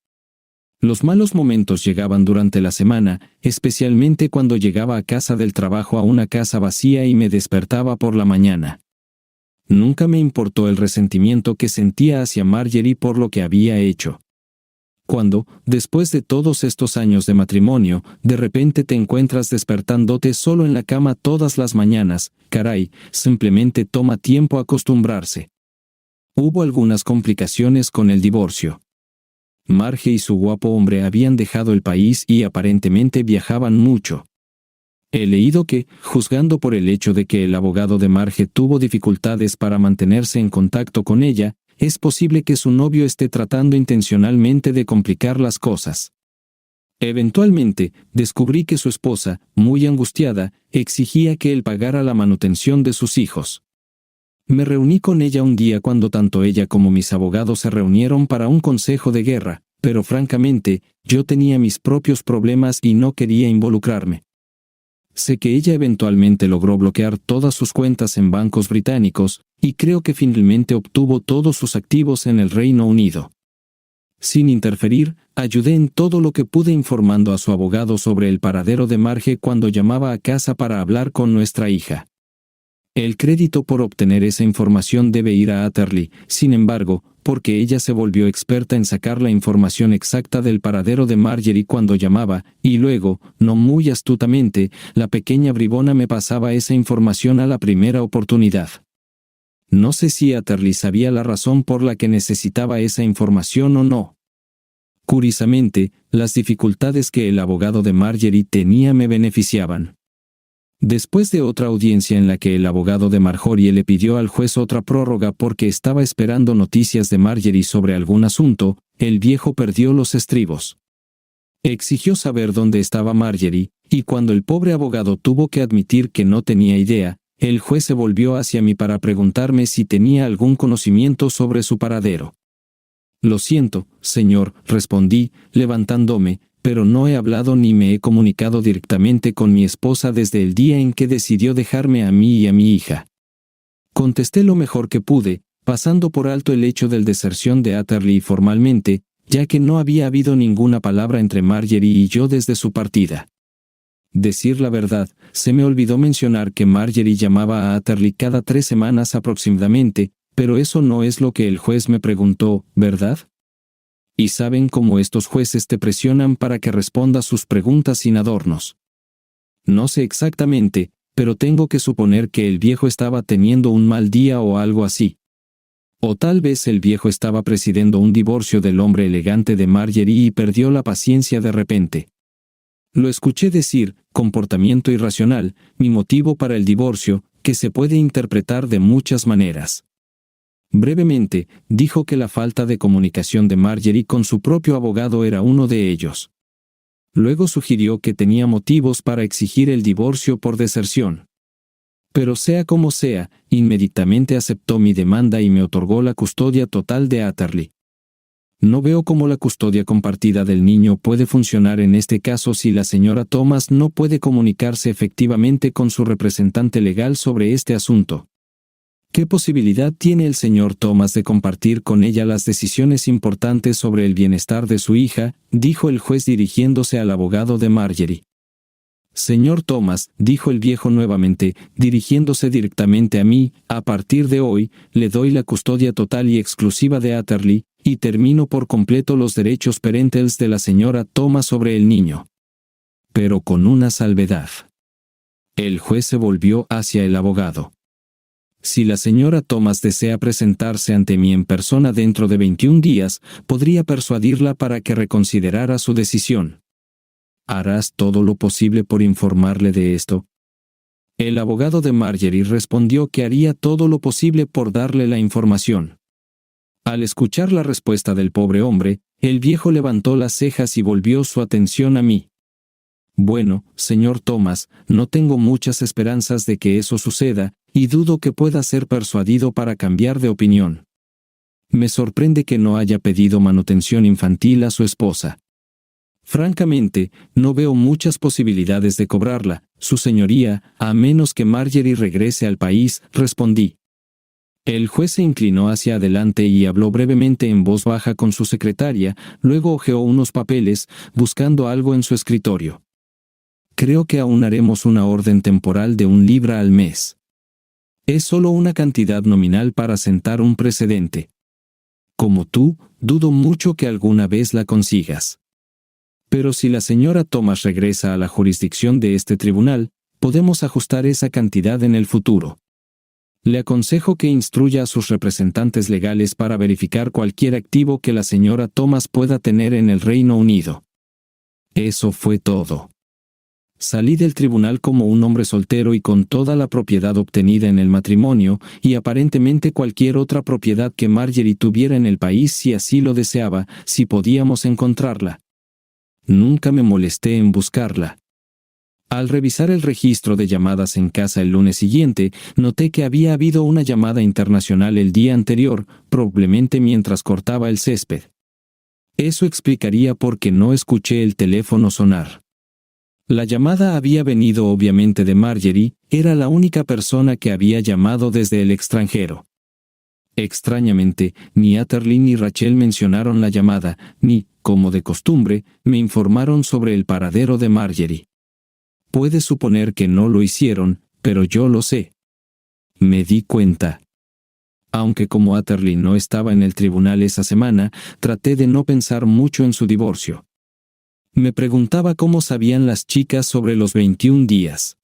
Los malos momentos llegaban durante la semana, especialmente cuando llegaba a casa del trabajo a una casa vacía y me despertaba por la mañana. Nunca me importó el resentimiento que sentía hacia Marjorie por lo que había hecho. Cuando, después de todos estos años de matrimonio, de repente te encuentras despertándote solo en la cama todas las mañanas, caray, simplemente toma tiempo acostumbrarse. Hubo algunas complicaciones con el divorcio. Marge y su guapo hombre habían dejado el país y aparentemente viajaban mucho. He leído que, juzgando por el hecho de que el abogado de Marge tuvo dificultades para mantenerse en contacto con ella, es posible que su novio esté tratando intencionalmente de complicar las cosas. Eventualmente, descubrí que su esposa, muy angustiada, exigía que él pagara la manutención de sus hijos. Me reuní con ella un día cuando tanto ella como mis abogados se reunieron para un consejo de guerra, pero francamente, yo tenía mis propios problemas y no quería involucrarme. Sé que ella eventualmente logró bloquear todas sus cuentas en bancos británicos, y creo que finalmente obtuvo todos sus activos en el Reino Unido. Sin interferir, ayudé en todo lo que pude informando a su abogado sobre el paradero de Marge cuando llamaba a casa para hablar con nuestra hija. El crédito por obtener esa información debe ir a Atherley, sin embargo, porque ella se volvió experta en sacar la información exacta del paradero de Marjorie cuando llamaba, y luego, no muy astutamente, la pequeña bribona me pasaba esa información a la primera oportunidad. No sé si Atherley sabía la razón por la que necesitaba esa información o no. Curiosamente, las dificultades que el abogado de Marjorie tenía me beneficiaban. Después de otra audiencia en la que el abogado de Marjorie le pidió al juez otra prórroga porque estaba esperando noticias de Marjorie sobre algún asunto, el viejo perdió los estribos. Exigió saber dónde estaba Marjorie, y cuando el pobre abogado tuvo que admitir que no tenía idea, el juez se volvió hacia mí para preguntarme si tenía algún conocimiento sobre su paradero. «Lo siento, señor», respondí, levantándome, «pero no he hablado ni me he comunicado directamente con mi esposa desde el día en que decidió dejarme a mí y a mi hija». Contesté lo mejor que pude, pasando por alto el hecho de deserción de Atherley formalmente, ya que no había habido ninguna palabra entre Marjorie y yo desde su partida. Decir la verdad, se me olvidó mencionar que Marjorie llamaba a Atherley cada 3 semanas aproximadamente, pero eso no es lo que el juez me preguntó, ¿verdad? Y saben cómo estos jueces te presionan para que respondas sus preguntas sin adornos. No sé exactamente, pero tengo que suponer que el viejo estaba teniendo un mal día o algo así. O tal vez el viejo estaba presidiendo un divorcio del hombre elegante de Marjorie y perdió la paciencia de repente. Lo escuché decir, comportamiento irracional, mi motivo para el divorcio, que se puede interpretar de muchas maneras. Brevemente, dijo que la falta de comunicación de Marjorie con su propio abogado era uno de ellos. Luego sugirió que tenía motivos para exigir el divorcio por deserción. Pero sea como sea, inmediatamente aceptó mi demanda y me otorgó la custodia total de Atherley. No veo cómo la custodia compartida del niño puede funcionar en este caso si la señora Thomas no puede comunicarse efectivamente con su representante legal sobre este asunto. ¿Qué posibilidad tiene el señor Thomas de compartir con ella las decisiones importantes sobre el bienestar de su hija?, dijo el juez dirigiéndose al abogado de Marjorie. Señor Thomas, dijo el viejo nuevamente, dirigiéndose directamente a mí, a partir de hoy, le doy la custodia total y exclusiva de Atherley, y termino por completo los derechos parentales de la señora Thomas sobre el niño. Pero con una salvedad. El juez se volvió hacia el abogado. Si la señora Thomas desea presentarse ante mí en persona dentro de 21 días, podría persuadirla para que reconsiderara su decisión. ¿Harás todo lo posible por informarle de esto? El abogado de Marjorie respondió que haría todo lo posible por darle la información. Al escuchar la respuesta del pobre hombre, el viejo levantó las cejas y volvió su atención a mí. Bueno, señor Thomas, no tengo muchas esperanzas de que eso suceda, y dudo que pueda ser persuadido para cambiar de opinión. Me sorprende que no haya pedido manutención infantil a su esposa. Francamente, no veo muchas posibilidades de cobrarla, su señoría, a menos que Marjorie regrese al país, respondí. El juez se inclinó hacia adelante y habló brevemente en voz baja con su secretaria, luego hojeó unos papeles, buscando algo en su escritorio. Creo que aún haremos una orden temporal de 1 libra al mes. Es solo una cantidad nominal para sentar un precedente. Como tú, dudo mucho que alguna vez la consigas. Pero si la señora Thomas regresa a la jurisdicción de este tribunal, podemos ajustar esa cantidad en el futuro. Le aconsejo que instruya a sus representantes legales para verificar cualquier activo que la señora Thomas pueda tener en el Reino Unido. Eso fue todo. Salí del tribunal como un hombre soltero y con toda la propiedad obtenida en el matrimonio, y aparentemente cualquier otra propiedad que Marjorie tuviera en el país si así lo deseaba, si podíamos encontrarla. Nunca me molesté en buscarla. Al revisar el registro de llamadas en casa el lunes siguiente, noté que había habido una llamada internacional el día anterior, probablemente mientras cortaba el césped. Eso explicaría por qué no escuché el teléfono sonar. La llamada había venido obviamente de Marjorie, era la única persona que había llamado desde el extranjero. Extrañamente, ni Atherley ni Rachel mencionaron la llamada, ni, como de costumbre, me informaron sobre el paradero de Marjorie. Puedes suponer que no lo hicieron, pero yo lo sé. me di cuenta. Aunque como Atterley no estaba en el tribunal esa semana, traté de no pensar mucho en su divorcio. Me preguntaba cómo sabían las chicas sobre los 21 días.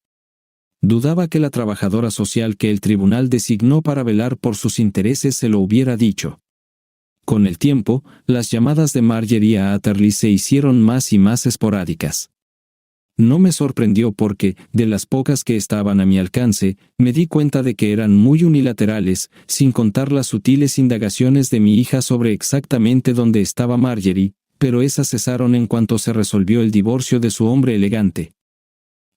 Dudaba que la trabajadora social que el tribunal designó para velar por sus intereses se lo hubiera dicho. Con el tiempo, las llamadas de Marjorie a Atterley se hicieron más y más esporádicas. No me sorprendió porque, de las pocas que estaban a mi alcance, me di cuenta de que eran muy unilaterales, sin contar las sutiles indagaciones de mi hija sobre exactamente dónde estaba Marjorie, pero esas cesaron en cuanto se resolvió el divorcio de su hombre elegante.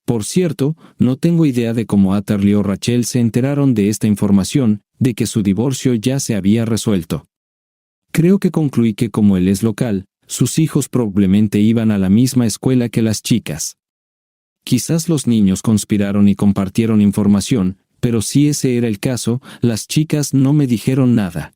Por cierto, no tengo idea de cómo Atterley o Rachel se enteraron de esta información, de que su divorcio ya se había resuelto. Creo que concluí que como él es local, sus hijos probablemente iban a la misma escuela que las chicas. Quizás los niños conspiraron y compartieron información, pero si ese era el caso, las chicas no me dijeron nada.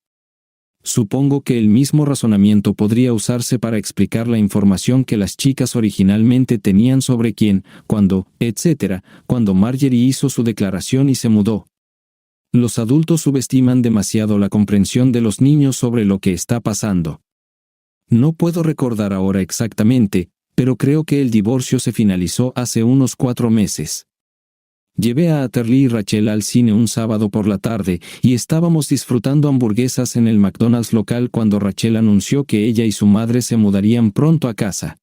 Supongo que el mismo razonamiento podría usarse para explicar la información que las chicas originalmente tenían sobre quién, cuándo, etc., cuando Marjorie hizo su declaración y se mudó. Los adultos subestiman demasiado la comprensión de los niños sobre lo que está pasando. No puedo recordar ahora exactamente, pero creo que el divorcio se finalizó hace unos 4 meses. Llevé a Atterley y Rachel al cine un sábado por la tarde y estábamos disfrutando hamburguesas en el McDonald's local cuando Rachel anunció que ella y su madre se mudarían pronto a casa.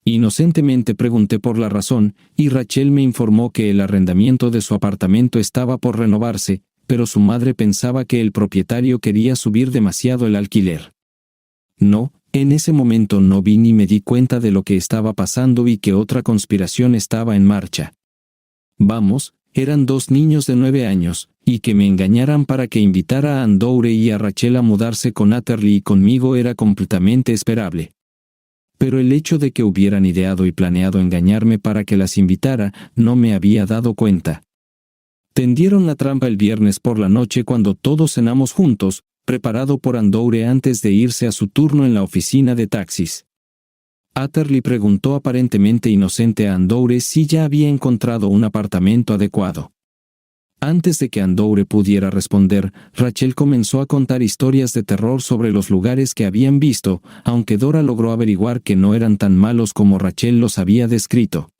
Inocentemente pregunté por la razón, y Rachel me informó que el arrendamiento de su apartamento estaba por renovarse, pero su madre pensaba que el propietario quería subir demasiado el alquiler. No, en ese momento no vi ni me di cuenta de lo que estaba pasando y que otra conspiración estaba en marcha. Vamos, eran 2 niños de 9 años, y que me engañaran para que invitara a Andoure y a Rachel a mudarse con Atterley y conmigo era completamente esperable. Pero el hecho de que hubieran ideado y planeado engañarme para que las invitara, no me había dado cuenta. Tendieron la trampa el viernes por la noche cuando todos cenamos juntos, preparado por Andoure antes de irse a su turno en la oficina de taxis. Atterley preguntó aparentemente inocente a Andoure si ya había encontrado un apartamento adecuado. Antes de que Andoure pudiera responder, Rachel comenzó a contar historias de terror sobre los lugares que habían visto, aunque Dora logró averiguar que no eran tan malos como Rachel los había descrito.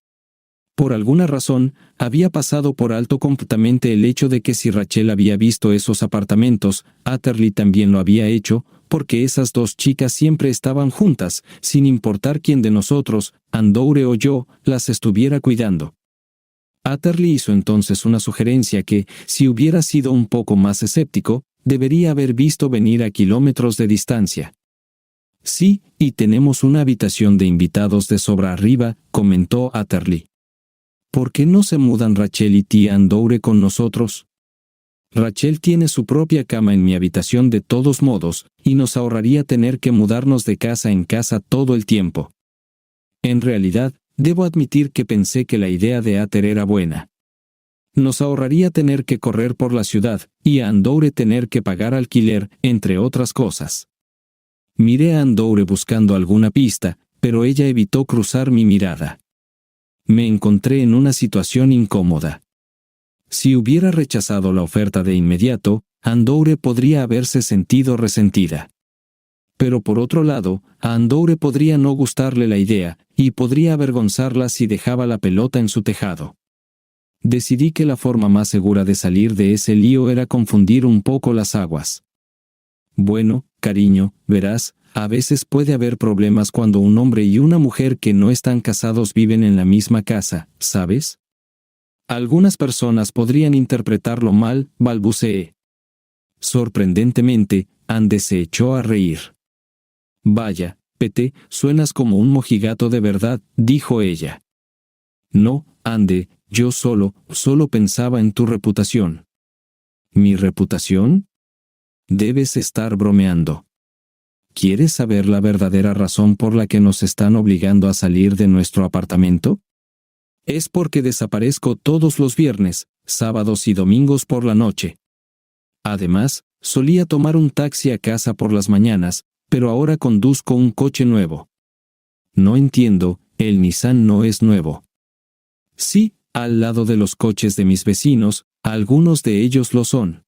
Por alguna razón, había pasado por alto completamente el hecho de que si Rachel había visto esos apartamentos, Atterley también lo había hecho, porque esas 2 chicas siempre estaban juntas, sin importar quién de nosotros, Andoure o yo, las estuviera cuidando. Atterley hizo entonces una sugerencia que, si hubiera sido un poco más escéptico, debería haber visto venir a kilómetros de distancia. Sí, y tenemos una habitación de invitados de sobra arriba, comentó Atterley. ¿Por qué no se mudan Rachel y tía Andoure con nosotros? Rachel tiene su propia cama en mi habitación de todos modos, y nos ahorraría tener que mudarnos de casa en casa todo el tiempo. En realidad, debo admitir que pensé que la idea de Atter era buena. Nos ahorraría tener que correr por la ciudad, y a Andoure tener que pagar alquiler, entre otras cosas. Miré a Andoure buscando alguna pista, pero ella evitó cruzar mi mirada. Me encontré en una situación incómoda. Si hubiera rechazado la oferta de inmediato, Andoure podría haberse sentido resentida. Pero por otro lado, a Andoure podría no gustarle la idea, y podría avergonzarla si dejaba la pelota en su tejado. Decidí que la forma más segura de salir de ese lío era confundir un poco las aguas. Bueno, cariño, verás, a veces puede haber problemas cuando un hombre y una mujer que no están casados viven en la misma casa, ¿sabes? Algunas personas podrían interpretarlo mal, balbuceé. Sorprendentemente, Ande se echó a reír. Vaya, Pete, suenas como un mojigato de verdad, dijo ella. No, Ande, yo solo pensaba en tu reputación. ¿Mi reputación? Debes estar bromeando. ¿Quieres saber la verdadera razón por la que nos están obligando a salir de nuestro apartamento? Es porque desaparezco todos los viernes, sábados y domingos por la noche. Además, solía tomar un taxi a casa por las mañanas, pero ahora conduzco un coche nuevo. No entiendo, el Nissan no es nuevo. Sí, al lado de los coches de mis vecinos, Algunos de ellos lo son.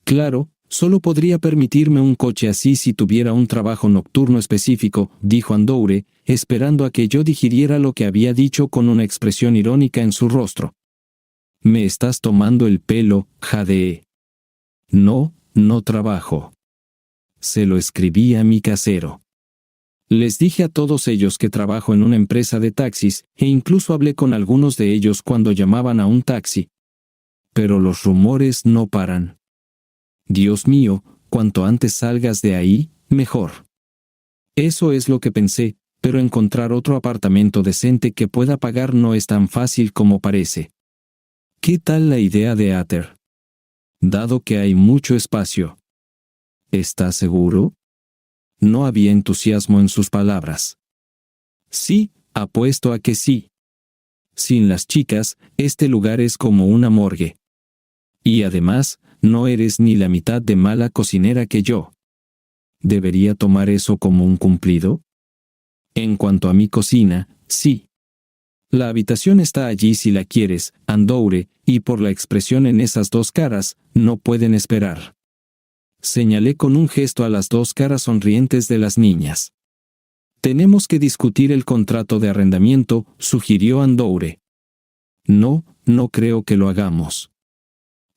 Claro, solo podría permitirme un coche así si tuviera un trabajo nocturno específico, dijo Andoure, esperando a que yo digiriera lo que había dicho con una expresión irónica en su rostro. Me estás tomando el pelo, jadeé. No, no trabajo. Se lo escribí a mi casero. Les dije a todos ellos que trabajo en una empresa de taxis, e incluso hablé con algunos de ellos cuando llamaban a un taxi. Pero los rumores no paran. Dios mío, cuanto antes salgas de ahí, mejor. Eso es lo que pensé, pero encontrar otro apartamento decente que pueda pagar no es tan fácil como parece. ¿Qué tal la idea de Ather? Dado que hay mucho espacio. ¿Estás seguro? No había entusiasmo en sus palabras. Sí, apuesto a que sí. Sin las chicas, este lugar es como una morgue. Y además, no eres ni la mitad de mala cocinera que yo. ¿Debería tomar eso como un cumplido? En cuanto a mi cocina, sí. La habitación está allí si la quieres, Andoure, y por la expresión en esas dos caras, no pueden esperar. Señalé con un gesto a las dos caras sonrientes de las niñas. Tenemos que discutir el contrato de arrendamiento, sugirió Andoure. No, no creo que lo hagamos.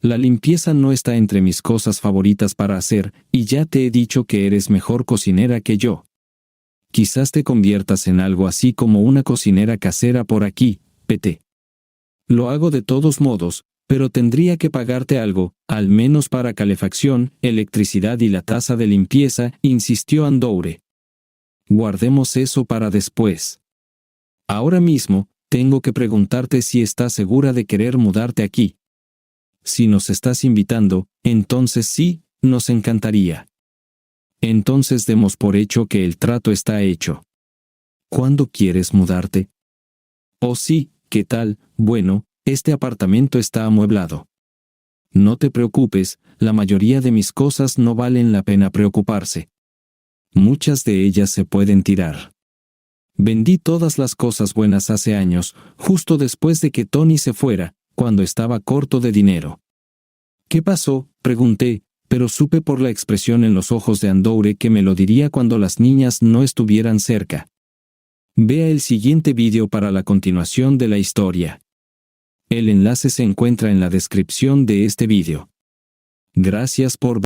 La limpieza no está entre mis cosas favoritas para hacer, y ya te he dicho que eres mejor cocinera que yo. Quizás te conviertas en algo así como una cocinera casera por aquí, Pete. Lo hago de todos modos, pero tendría que pagarte algo, al menos para calefacción, electricidad y la tasa de limpieza, insistió Andoure. Guardemos eso para después. Ahora mismo, tengo que preguntarte si estás segura de querer mudarte aquí. Si nos estás invitando, entonces sí, nos encantaría. Entonces demos por hecho que el trato está hecho. ¿Cuándo quieres mudarte? Oh sí, ¿qué tal? Bueno, este apartamento está amueblado. No te preocupes, la mayoría de mis cosas no valen la pena preocuparse. Muchas de ellas se pueden tirar. Vendí todas las cosas buenas hace años, justo después de que Tony se fuera, cuando estaba corto de dinero. ¿Qué pasó?, pregunté, pero supe por la expresión en los ojos de Andoure que me lo diría cuando las niñas no estuvieran cerca. Vea el siguiente vídeo para la continuación de la historia. El enlace se encuentra en la descripción de este vídeo. Gracias por ver.